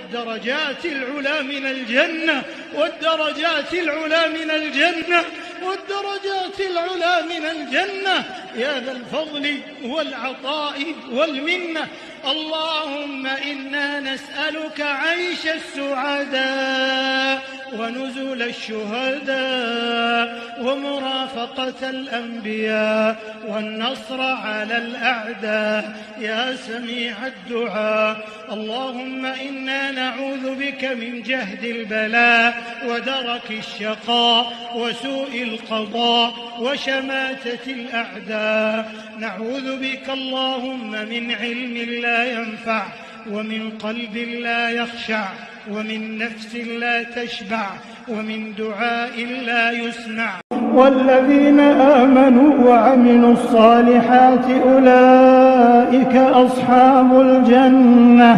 والدرجات العلى من الجنة، والدرجات العلى من الجنة، والدرجات العلى من الجنة يا ذا الفضل والعطاء والمنة. اللهم إنا نسألك عيش السعداء ونزول الشهداء ومرافقة الأنبياء والنصر على الأعداء يا سميع الدعاء. اللهم إنا نعوذ بك من جهد البلاء ودرك الشقاء وسوء القضاء وشماتة الأعداء. نعوذ بك اللهم من علم لا ينفع، ومن قلب لا يخشع، ومن نفس لا تشبع، ومن دعاء لا يسمع. والذين آمنوا وعملوا الصالحات أولئك أصحاب الجنة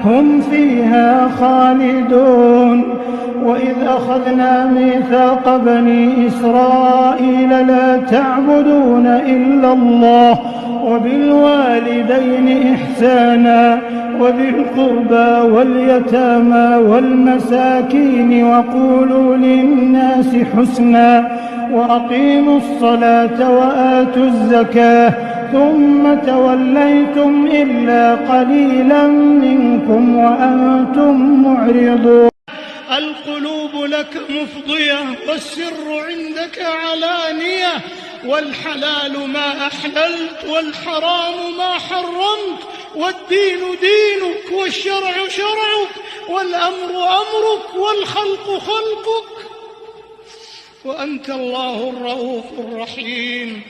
هم فيها خالدون. وإذ أخذنا ميثاق بني إسرائيل لا تعبدون إلا الله وبالوالدين إحسانا وذي القربى واليتامى والمساكين وقولوا للناس حسنا وأقيموا الصلاة وآتوا الزكاة ثم توليتم إلا قليلا منكم وأنتم معرضون. القلوب لك مفضية والسر عندك علانية، والحلال ما أحللت والحرام ما حرمت، والدين دينك والشرع شرعك والأمر أمرك والخلق خلقك، وأنت الله الرؤوف الرحيم.